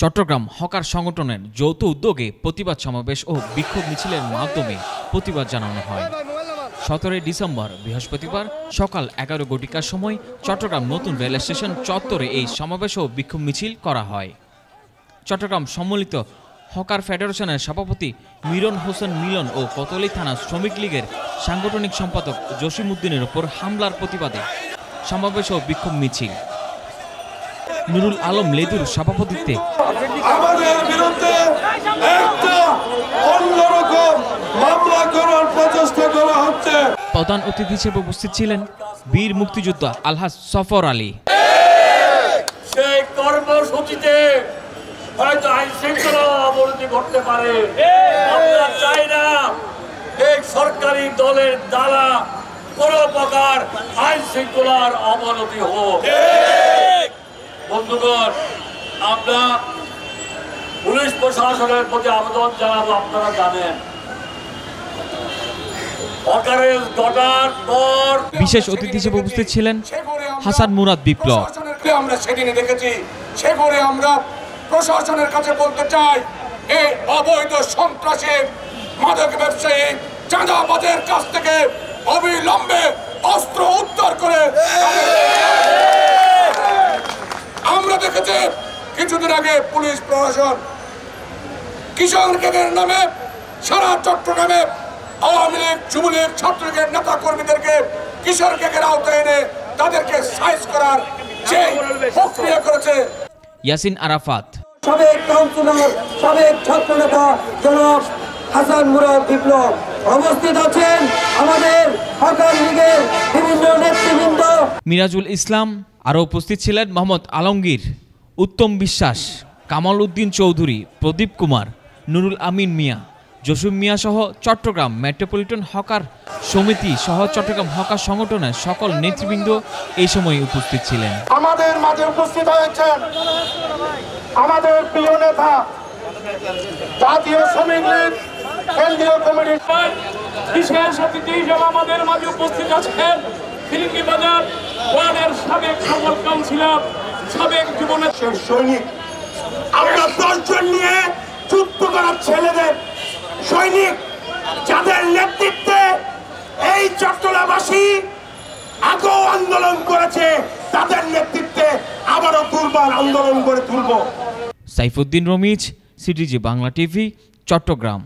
Chittagong hawker সংগঠনের যৌথ উদ্যোগে প্রতিবাদ সমাবেশ ও বিক্ষোভ মিছিলের মাধ্যমে প্রতিবাদ জানানো হয়। 17 ডিসেম্বর বৃহস্পতিবার সকাল 11 ঘটিকার সময় চট্টগ্রাম নতুন রেল স্টেশন চত্বরে এই সমাবেশ ও বিক্ষোভ মিছিল করা হয়। চট্টগ্রাম সম্মিলিত হকার ফেডারেশনের সভাপতি মিরন হোসেন মিলন ও কোতোয়ালি থানা শ্রমিক লীগের সাংগঠনিক সম্পাদক জসিম উদ্দিনের উপর হামলার প্রতিবাদে সমাবেশ ও বিক্ষোভ মিছিল। নুরুল আলম লেদুর সভাপতিত্বে আমাদের বিরুদ্ধে একটা অন্যরকম মামলা করার প্রচেষ্টা করা হচ্ছে। প্রধান অতিথি হিসেবে উপস্থিত ছিলেন বীর মুক্তিযোদ্ধা আলহাজ সফর আলী। সেই কর্মসূচিতে হয়তো আইন শৃঙ্খলা অবনতি ঘটতে পারে, আমরা চাই না এই সরকারি দলের দ্বারা কোনো প্রকার আইন শৃঙ্খলার অবনতি হোক। বন্ধুগণ, আমরা পুলিশ প্রশাসনের প্রতি আবেদন জানাবো। আপনারা জানেন বিশেষ অতিথি হিসেবে উপস্থিত ছিলেন হাসান মুরাদ বিপ্লব। আমরা সেদিনে দেখেছি, সে করে আমরা প্রশাসনের কাছে বলতে চাই, এই অবৈধ সন্ত্রাসী মাদক ব্যবসায়ী চাঁদাবাজের কাছ থেকে অবিলম্বে অস্ত্র উদ্ধার করে। আমরা দেখেছি কিছুদিন আগে পুলিশ প্রশাসন কিশোর গ্যাংয়ের নামে সারা চট্টগ্রামে আওয়ামী লীগ, যুবলীগ, ছাত্রলীগের নেতা কর্মীদেরকে কিশোর গ্যাংয়ের আওতায় এনে তাদেরকে সাইজ করার যে প্রক্রিয়া করেছে। ইয়াসিন আরাফাত, সাবেক কাউন্সিলর, সাবেক ছাত্রনেতা জনাব হাসান মুরাদ বিপ্লব উপস্থিত আছেন। আমাদের হকার লীগের বিভিন্ন নেতৃবৃন্দ, মিরাজুল ইসলাম, আরও উপস্থিত ছিলেন মোহাম্মদ আলমগীর, উত্তম বিশ্বাস, কামাল উদ্দিন চৌধুরী, প্রদীপ কুমার, নুরুল আমিন মিয়া, জসিম মিয়া সহ চট্টগ্রাম মেট্রোপলিটন হকার সমিতি সহ চট্টগ্রাম হকার সংগঠনের সকল নেতৃবৃন্দ এই সময় উপস্থিত ছিলেন। আমাদের মাঝে উপস্থিত হয়েছেন আমাদের প্রিয় নেতা, জাতীয় শ্রমিক লীগ কেন্দ্রীয় কমিটির বিশেষ অতিথি হিসেবে আমাদের মাঝে উপস্থিত আছেন ফিরিঙ্গি বাজার ওয়ার্ডের সাবেক সকল কাউন্সিলর, সাবেক যুবনেতা সৈনিক। আমরা 10 জন নিয়ে যুদ্ধ করার ছেলেদের সৈনিক, যাদের নেতৃত্বে এই চট্টগ্রামবাসী আগেও আন্দোলন করেছে, তাদের নেতৃত্বে আবারও দুর্বার আন্দোলন করে তুলব। Saifuddin Ramiz, CTG Bangla TV, Chittagong.